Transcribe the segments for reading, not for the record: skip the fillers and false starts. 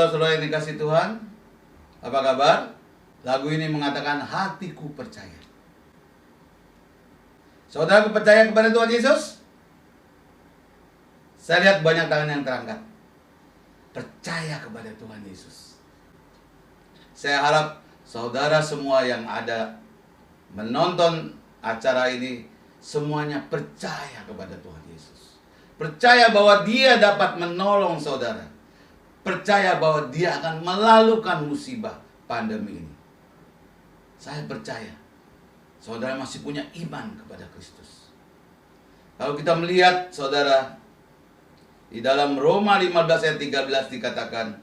saudara-saudara yang dikasih Tuhan, apa kabar? Lagu ini mengatakan hatiku percaya. Saudara percaya kepada Tuhan Yesus? Saya lihat banyak tangan yang terangkat. Percaya kepada Tuhan Yesus. Saya harap saudara semua yang ada menonton acara ini, semuanya percaya kepada Tuhan Yesus. Percaya bahwa Dia dapat menolong saudara. Percaya bahwa Dia akan melalukan musibah pandemi ini. Saya percaya saudara masih punya iman kepada Kristus. Kalau kita melihat saudara, di dalam Roma 15 ayat 13 dikatakan,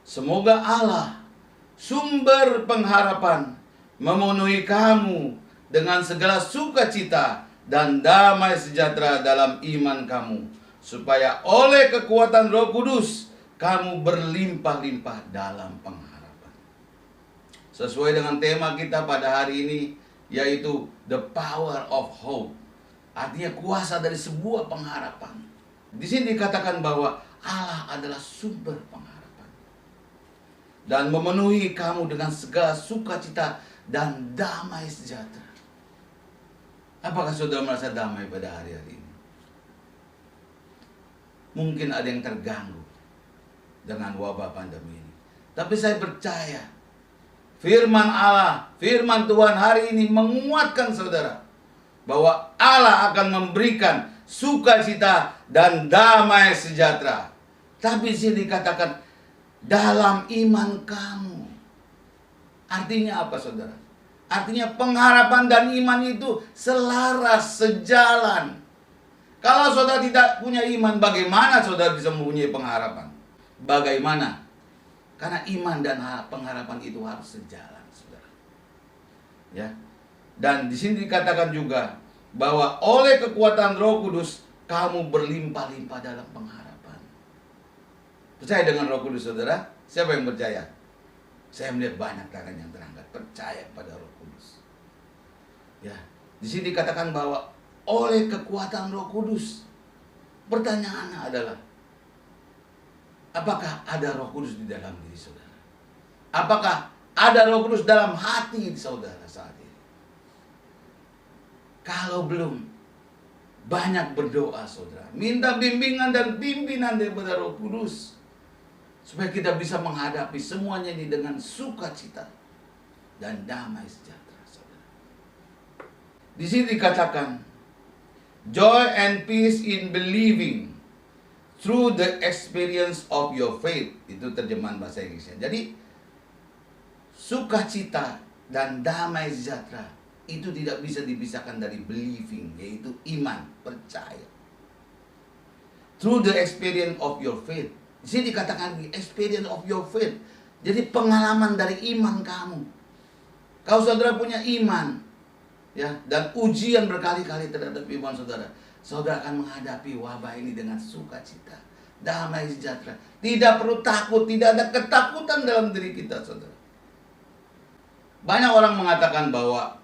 semoga Allah, sumber pengharapan, memenuhi kamu dengan segala sukacita dan damai sejahtera dalam iman kamu, supaya oleh kekuatan Roh Kudus kamu berlimpah-limpah dalam pengharapan. Sesuai dengan tema kita pada hari ini, yaitu the power of hope. Artinya kuasa dari sebuah pengharapan. Di sini dikatakan bahwa Allah adalah sumber pengharapan dan memenuhi kamu dengan segala sukacita dan damai sejahtera. Apakah saudara merasa damai pada hari-hari ini? Mungkin ada yang terganggu dengan wabah pandemi ini. Tapi saya percaya firman Allah, firman Tuhan hari ini menguatkan saudara bahwa Allah akan memberikan sukacita dan damai sejahtera. Tapi di sini dikatakan dalam iman kamu. Artinya apa saudara? Artinya pengharapan dan iman itu selaras, sejalan. Kalau saudara tidak punya iman, bagaimana saudara bisa mempunyai pengharapan? Bagaimana? Karena iman dan pengharapan itu harus sejalan, saudara. Ya. Dan di sini dikatakan juga bahwa oleh kekuatan Roh Kudus kamu berlimpah-limpah dalam pengharapan. Percaya dengan Roh Kudus, saudara? Siapa yang percaya? Saya melihat banyak tangan yang terangkat percaya pada Roh Kudus. Ya, di sini dikatakan bahwa oleh kekuatan Roh Kudus. Pertanyaannya adalah, apakah ada Roh Kudus di dalam diri saudara? Apakah ada Roh Kudus dalam hati saudara saat ini? Kalau belum, banyak berdoa saudara. Minta bimbingan dan pimpinan daripada Roh Kudus, supaya kita bisa menghadapi semuanya ini dengan sukacita dan damai sejahtera saudara. Di sini dikatakan, joy and peace in believing through the experience of your faith. Itu terjemahan bahasa Inggrisnya. Jadi sukacita dan damai sejahtera itu tidak bisa dipisahkan dari believing, yaitu iman, percaya. Through the experience of your faith. Di sini dikatakan experience of your faith. Jadi pengalaman dari iman kamu. Kalau saudara punya iman, ya, dan ujian berkali-kali terhadap iman saudara, saudara akan menghadapi wabah ini dengan sukacita, damai sejahtera. Tidak perlu takut, tidak ada ketakutan dalam diri kita, saudara. Banyak orang mengatakan bahwa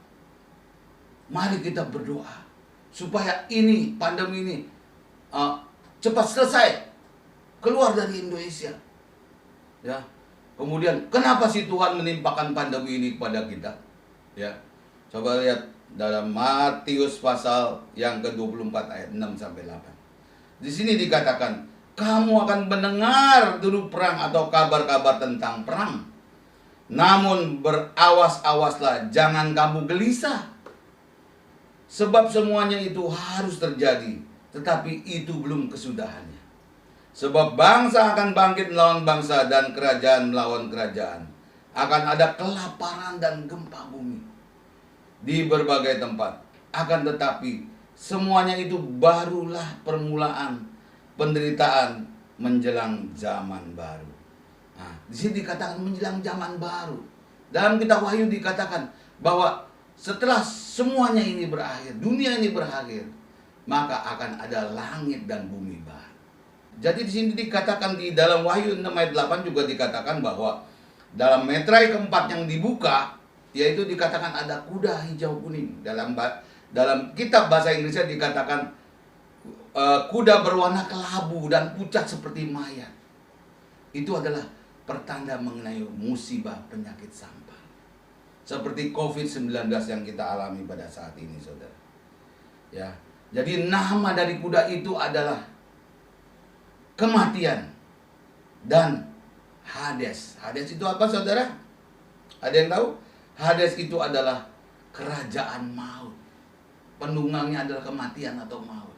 mari kita berdoa supaya ini, pandemi ini cepat selesai, keluar dari Indonesia. Ya. Kemudian kenapa sih Tuhan menimpakan pandemi ini kepada kita? Ya. Coba lihat dalam Matius pasal yang ke-24 ayat 6 sampai 8. Di sini dikatakan, kamu akan mendengar dulu perang atau kabar-kabar tentang perang. Namun berawas-awaslah, jangan kamu gelisah. Sebab semuanya itu harus terjadi, tetapi itu belum kesudahannya. Sebab bangsa akan bangkit melawan bangsa dan kerajaan melawan kerajaan. Akan ada kelaparan dan gempa bumi di berbagai tempat. Akan tetapi semuanya itu barulah permulaan penderitaan menjelang zaman baru. Nah, di sini dikatakan menjelang zaman baru. Dalam kitab Wahyu dikatakan bahwa setelah semuanya ini berakhir, dunia ini berakhir, maka akan ada langit dan bumi baru. Jadi di sini dikatakan di dalam Wahyu 6 ayat 8 juga dikatakan bahwa dalam metrai keempat yang dibuka, yaitu dikatakan ada kuda hijau kuning. Dalam kitab bahasa Inggrisnya dikatakan kuda berwarna kelabu dan pucat seperti mayat. Itu adalah pertanda mengenai musibah penyakit sampah. Seperti COVID-19 yang kita alami pada saat ini, saudara. Ya, jadi nama dari kuda itu adalah kematian dan Hades. Hades itu apa, saudara? Ada yang tahu? Hades itu adalah kerajaan maut. Penunggangnya adalah kematian atau maut.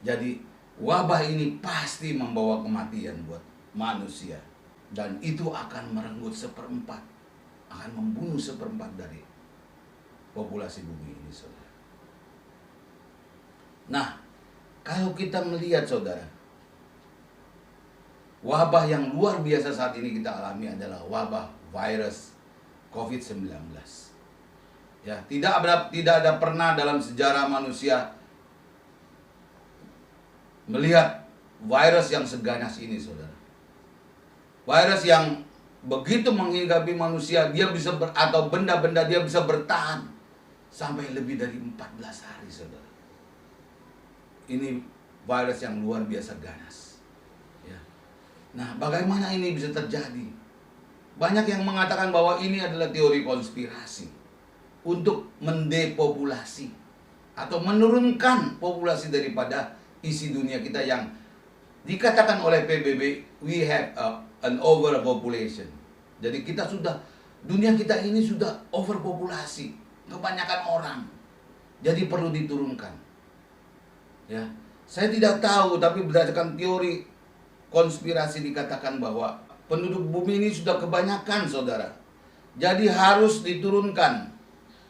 Jadi wabah ini pasti membawa kematian buat manusia. Dan itu akan merenggut seperempat, akan membunuh seperempat dari populasi bumi ini, saudara. Nah, kalau kita melihat, saudara, wabah yang luar biasa saat ini kita alami adalah wabah virus COVID-19. Ya, tidak ada pernah dalam sejarah manusia melihat virus yang seganas ini, saudara. Virus yang begitu menghinggapi manusia, dia bisa atau benda-benda dia bisa bertahan sampai lebih dari 14 hari, saudara. Ini virus yang luar biasa ganas. Ya. Nah, bagaimana ini bisa terjadi? Banyak yang mengatakan bahwa ini adalah teori konspirasi untuk mendepopulasi atau menurunkan populasi daripada isi dunia kita yang dikatakan oleh PBB, we have an overpopulation. Jadi dunia kita ini sudah overpopulasi, kebanyakan orang. Jadi perlu diturunkan. Ya, saya tidak tahu, tapi berdasarkan teori konspirasi dikatakan bahwa penduduk bumi ini sudah kebanyakan, saudara. Jadi harus diturunkan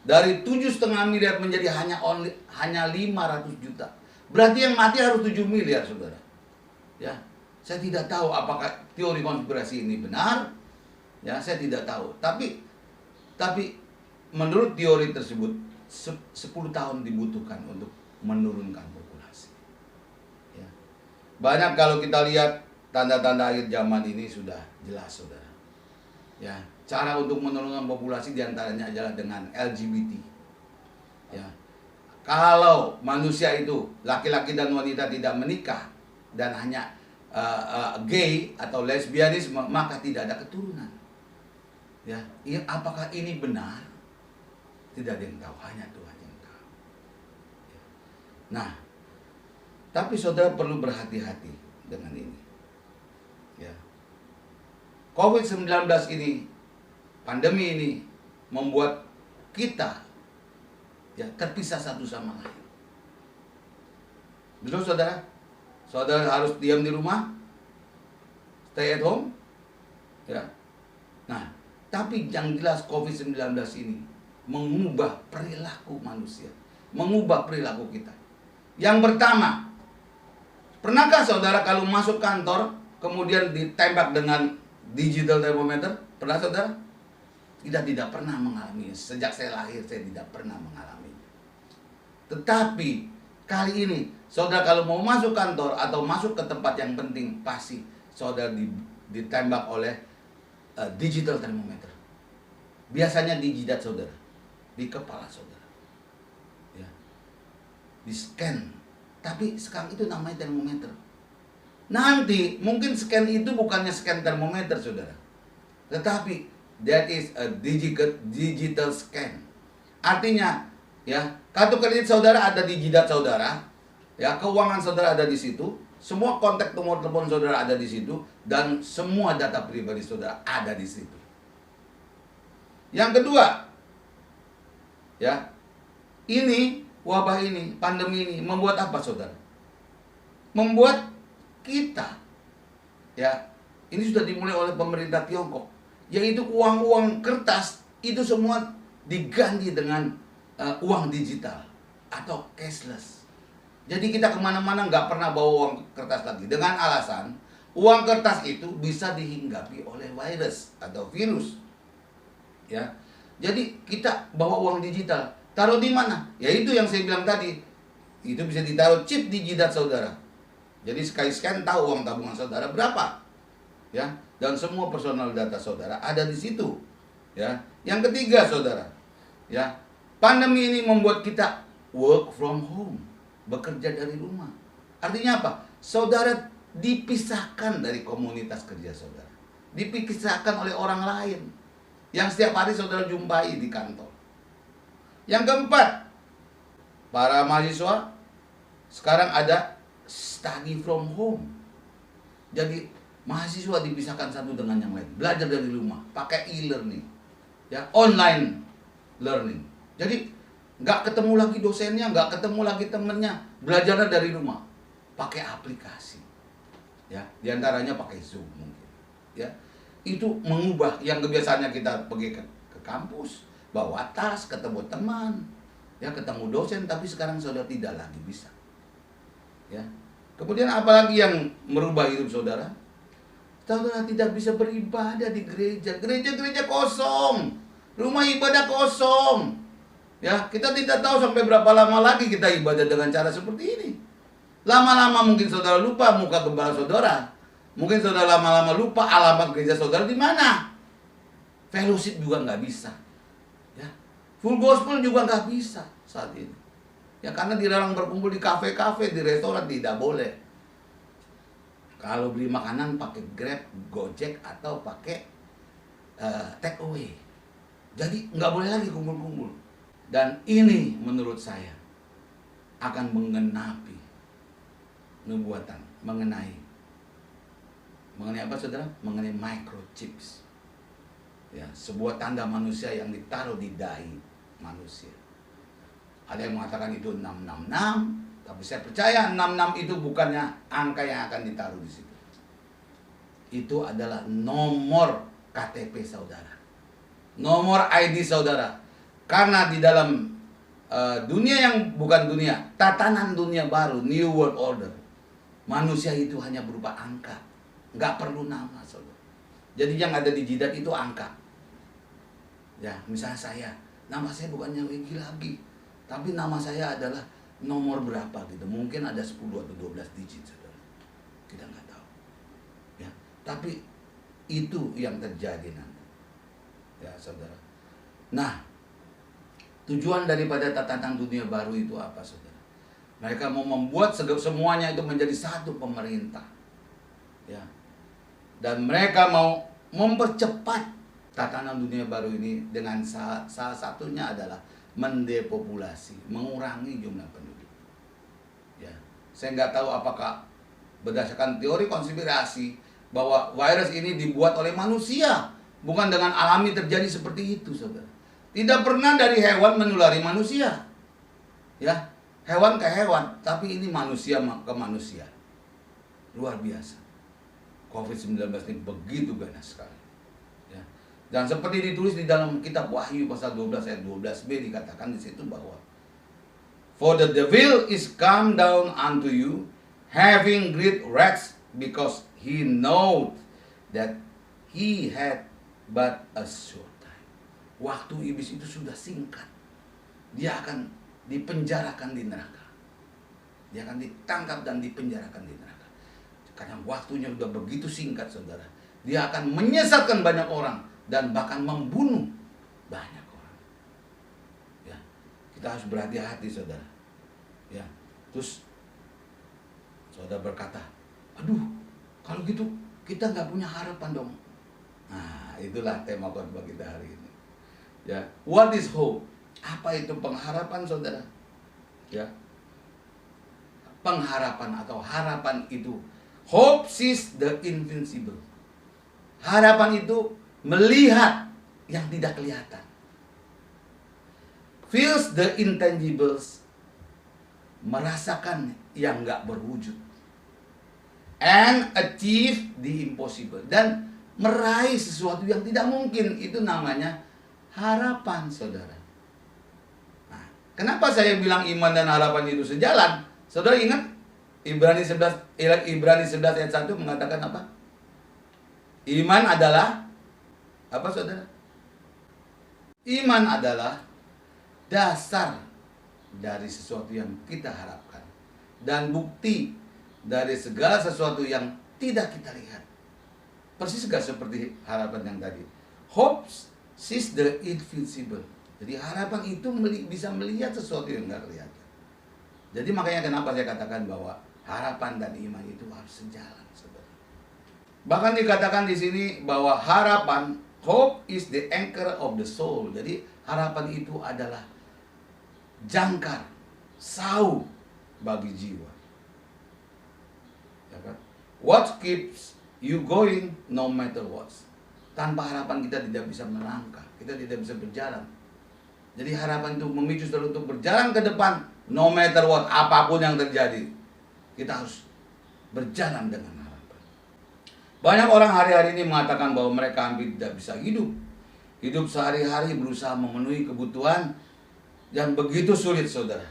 dari 7,5 miliar menjadi hanya 500 juta. Berarti yang mati harus 7 miliar, saudara. Ya, saya tidak tahu apakah teori konspirasi ini benar. Ya, saya tidak tahu. Tapi menurut teori tersebut 10 tahun dibutuhkan untuk menurunkan populasi. Ya. Banyak kalau kita lihat tanda-tanda akhir zaman ini sudah jelas, saudara. Ya, cara untuk menurunkan populasi diantaranya adalah dengan LGBT. Ya, kalau manusia itu laki-laki dan wanita tidak menikah dan hanya gay atau lesbianisme, maka tidak ada keturunan. Ya, apakah ini benar? Tidak ada yang tahu, hanya Tuhan yang tahu. Ya. Nah, tapi saudara perlu berhati-hati dengan ini. Ya. COVID-19 ini, pandemi ini membuat kita ya terpisah satu sama lain. Betul, saudara? Saudara harus diam di rumah, stay at home. Ya. Nah, tapi yang jelas COVID-19 ini mengubah perilaku manusia, mengubah perilaku kita. Yang pertama, pernahkah saudara kalau masuk kantor kemudian ditembak dengan digital thermometer? Pernah, saudara? Tidak pernah mengalami. Sejak saya lahir saya tidak pernah mengalami. Tetapi kali ini saudara kalau mau masuk kantor atau masuk ke tempat yang penting, pasti saudara ditembak oleh digital thermometer. Biasanya di jidat saudara, di kepala saudara, ya, di scan. Tapi sekarang itu namanya termometer. Nanti mungkin scan itu bukannya scan termometer, saudara, tetapi that is a digital scan. Artinya, ya, kartu kredit saudara ada di jidat saudara, ya, keuangan saudara ada di situ, semua kontak nomor telepon saudara ada di situ, dan semua data pribadi saudara ada di situ. Yang kedua, ya, ini wabah ini, pandemi ini membuat apa, saudara? Membuat kita, ya, ini sudah dimulai oleh pemerintah Tiongkok, yaitu uang-uang kertas itu semua diganti dengan uang digital atau cashless. Jadi kita kemana-mana nggak pernah bawa uang kertas lagi, dengan alasan uang kertas itu bisa dihinggapi oleh virus atau virus. Ya, jadi kita bawa uang digital, taruh di mana? Ya itu yang saya bilang tadi, itu bisa ditaruh chip di jidat saudara. Jadi sekali scan tahu uang tabungan saudara berapa, ya, dan semua personal data saudara ada di situ. Ya, yang ketiga, saudara, ya, pandemi ini membuat kita work from home, bekerja dari rumah. Artinya apa? Saudara dipisahkan dari komunitas kerja saudara. dipisahkan oleh orang lain yang setiap hari saudara jumpai di kantor. Yang keempat, para mahasiswa sekarang ada study from home. Jadi mahasiswa dipisahkan satu dengan yang lain, belajar dari rumah, pakai e-learning, ya, online learning. Jadi nggak ketemu lagi dosennya, nggak ketemu lagi temennya, belajarnya dari rumah, pakai aplikasi, ya, diantaranya pakai Zoom mungkin, ya. Itu mengubah yang kebiasaannya kita pergi ke kampus, bawa tas, ketemu teman, ya, ketemu dosen, tapi sekarang saudara tidak lagi bisa, ya. Kemudian apalagi yang merubah hidup saudara? Saudara tidak bisa beribadah di gereja. Gereja-gereja kosong. Rumah ibadah kosong. Ya, kita tidak tahu sampai berapa lama lagi kita ibadah dengan cara seperti ini. Lama-lama mungkin saudara lupa muka gembala saudara. Mungkin saudara lama-lama lupa alamat gereja saudara di mana. Fellowship juga nggak bisa. Ya, full gospel juga nggak bisa saat ini. Ya, karena dilarang berkumpul di kafe-kafe, di restoran tidak boleh. Kalau beli makanan pakai Grab, Gojek atau pakai take away. Jadi nggak boleh lagi kumpul-kumpul. Dan ini menurut saya akan mengenapi nubuatan mengenai apa saudara? Mengenai microchips. Ya, sebuah tanda manusia yang ditaruh di dahi manusia. Ada yang mengatakan itu 666, tapi saya percaya 66 itu bukannya angka yang akan ditaruh di situ. Itu adalah nomor KTP saudara, nomor ID saudara. Karena di dalam dunia yang bukan dunia, tatanan dunia baru, New World Order, manusia itu hanya berupa angka, nggak perlu nama saudara. Jadi yang ada di jidat itu angka. Ya, misalnya nama saya bukannya Wegi lagi, tapi nama saya adalah nomor berapa gitu. Mungkin ada 10 atau 12 digit saudara. Kita nggak tahu. Ya, tapi itu yang terjadi nanti. Ya, saudara. Nah, tujuan daripada tatanan dunia baru itu apa saudara? Mereka mau membuat semuanya itu menjadi satu pemerintah. Ya. Dan mereka mau mempercepat tatanan dunia baru ini dengan salah satunya adalah mendepopulasi, mengurangi jumlah penduduk. Ya, saya nggak tahu apakah berdasarkan teori konspirasi bahwa virus ini dibuat oleh manusia, bukan dengan alami terjadi seperti itu, saudara. Tidak pernah dari hewan menulari manusia, ya, hewan ke hewan, tapi ini manusia ke manusia, luar biasa. COVID-19 ini begitu ganas sekali. Dan seperti ditulis di dalam kitab Wahyu pasal 12 ayat 12b dikatakan di situ bahwa for the devil is come down unto you having great wrath because he knoweth that he had but a short time. Waktu iblis itu sudah singkat. Dia akan dipenjarakan di neraka. Dia akan ditangkap dan dipenjarakan di neraka. Karena waktunya sudah begitu singkat, saudara. Dia akan menyesatkan banyak orang dan bahkan membunuh banyak orang. Ya, kita harus berhati-hati, saudara. Ya, terus saudara berkata, aduh, kalau gitu kita nggak punya harapan dong. Nah, itulah tema khotbah kita hari ini. Ya, what is hope? Apa itu pengharapan, saudara? Ya, pengharapan atau harapan itu, hope sees the invincible. Harapan itu melihat yang tidak kelihatan, feels the intangibles, merasakan yang nggak berwujud, and achieve the impossible, dan meraih sesuatu yang tidak mungkin. Itu namanya harapan, saudara. Nah, kenapa saya bilang iman dan harapan itu sejalan? Saudara ingat Ibrani 11 ayat 1 mengatakan apa? Iman adalah apa, saudara? Iman adalah dasar dari sesuatu yang kita harapkan dan bukti dari segala sesuatu yang tidak kita lihat. Persis gak seperti harapan yang tadi. Hope sees the invisible. Jadi harapan itu bisa melihat sesuatu yang gak kelihatan. Jadi makanya kenapa saya katakan bahwa harapan dan iman itu harus sejalan, saudara. Bahkan dikatakan di sini bahwa harapan, hope is the anchor of the soul. Jadi harapan itu adalah jangkar, sau bagi jiwa. Ya kan? What keeps you going no matter what. Tanpa harapan kita tidak bisa melangkah, kita tidak bisa berjalan. Jadi harapan itu memicu saudara untuk berjalan ke depan, no matter what, apapun yang terjadi. Kita harus berjalan dengan harapan. Banyak orang hari-hari ini mengatakan bahwa mereka hampir tidak bisa hidup. Hidup sehari-hari berusaha memenuhi kebutuhan yang begitu sulit, saudara.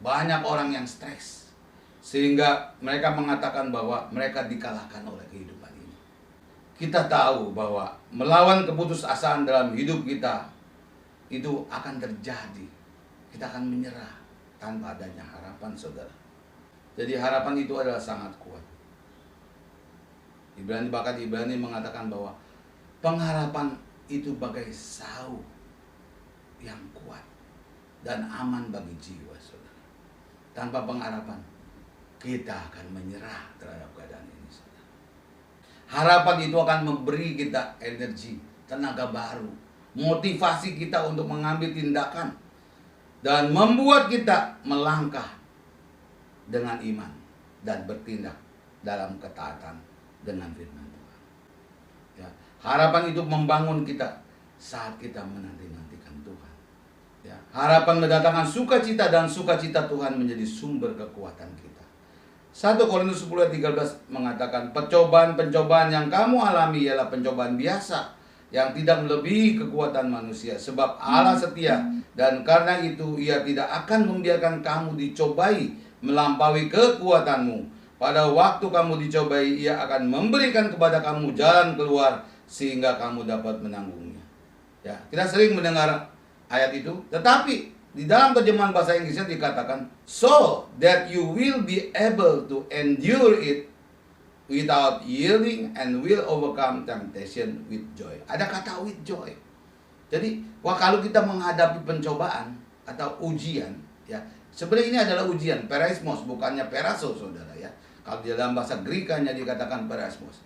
Banyak orang yang stres, sehingga mereka mengatakan bahwa mereka dikalahkan oleh kehidupan ini. Kita tahu bahwa melawan keputusasaan dalam hidup kita itu akan terjadi. Kita akan menyerah tanpa adanya harapan, saudara. Jadi harapan itu adalah sangat kuat. Bahkan Ibrani mengatakan bahwa pengharapan itu bagai sau yang kuat dan aman bagi jiwa, saudara. Tanpa pengharapan, kita akan menyerah terhadap keadaan ini, saudara. Harapan itu akan memberi kita energi, tenaga baru, motivasi kita untuk mengambil tindakan, dan membuat kita melangkah dengan iman dan bertindak dalam ketaatan dengan firman Tuhan. Ya, harapan itu membangun kita saat kita menanti-nantikan Tuhan. Ya, harapan mendatangkan sukacita, dan sukacita Tuhan menjadi sumber kekuatan kita. 1 Korintus 10 ayat 13 mengatakan, pencobaan-pencobaan yang kamu alami ialah pencobaan biasa yang tidak melebihi kekuatan manusia. Sebab Allah setia, dan karena itu Ia tidak akan membiarkan kamu dicobai melampaui kekuatanmu. Pada waktu kamu dicobai, Ia akan memberikan kepada kamu jalan keluar sehingga kamu dapat menanggungnya. Ya, kita sering mendengar ayat itu, tetapi di dalam terjemahan bahasa Inggrisnya dikatakan, so that you will be able to endure it without yielding and will overcome temptation with joy. Ada kata with joy. Jadi, kalau kita menghadapi pencobaan atau ujian, ya, sebenarnya ini adalah ujian, perismos, bukannya peraso, saudara, ya. Kalau di dalam bahasa Grikanya dikatakan perismos.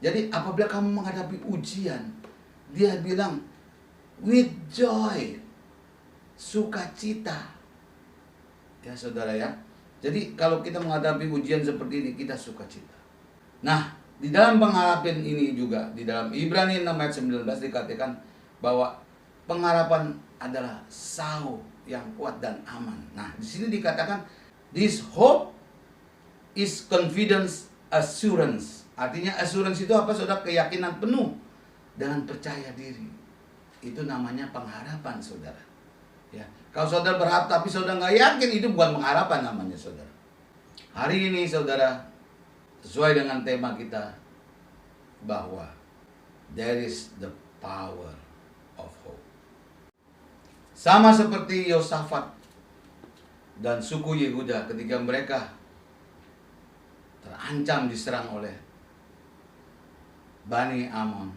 Jadi, apabila kamu menghadapi ujian, dia bilang with joy, sukacita. Ya, saudara, ya. Jadi, kalau kita menghadapi ujian seperti ini, kita sukacita. Nah, di dalam pengharapan ini juga, di dalam Ibrani 6 ayat 19 dikatakan bahwa pengharapan adalah sau yang kuat dan aman. Nah, di sini dikatakan this hope is confidence assurance. Artinya assurance itu apa, saudara? Keyakinan penuh dengan percaya diri. Itu namanya pengharapan, saudara. Ya, kalau saudara berharap tapi saudara nggak yakin, itu bukan pengharapan namanya, saudara. Hari ini, saudara, sesuai dengan tema kita, bahwa there is the power of hope. Sama seperti Yosafat dan suku Yehuda ketika mereka terancam diserang oleh Bani Amon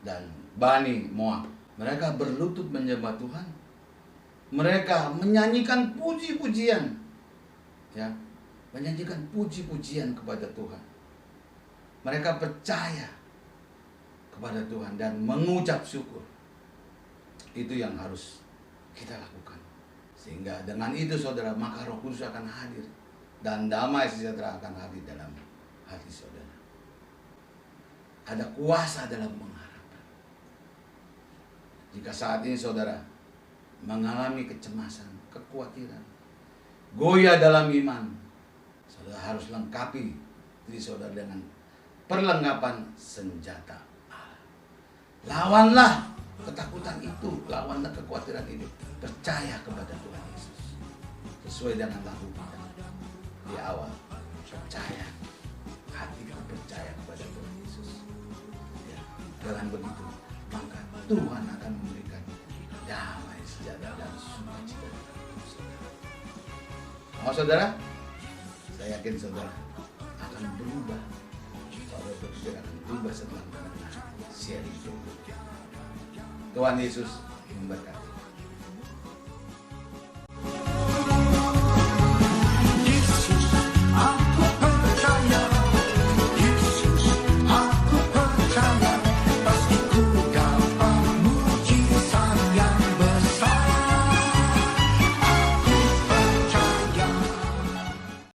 dan Bani Moab. Mereka berlutut menyembah Tuhan. Mereka menyanyikan puji-pujian. Ya, menyanyikan puji-pujian kepada Tuhan. Mereka percaya kepada Tuhan dan mengucap syukur. Itu yang harus kita lakukan. Sehingga dengan itu, saudara, maka Roh Kudus akan hadir dan damai sejahtera akan hadir dalam hati saudara. Ada kuasa dalam pengharapan. Jika saat ini saudara mengalami kecemasan, kekhawatiran, goyah dalam iman, saudara harus lengkapi diri saudara dengan perlengkapan senjata Allah. Lawanlah ketakutan itu, lawanlah kekhawatiran itu. Percaya kepada Tuhan Yesus. Sesuai dengan lagu kita di awal. Percaya, hatiku percaya kepada Tuhan Yesus. Ya, dengan begitu, maka Tuhan akan memberikan damai sejahtera dan sukacita. Mau saudara? Saya yakin saudara akan berubah. Saudara berpikir akan berubah setelah mendengar sharing itu. Tuhan Yesus memberkati.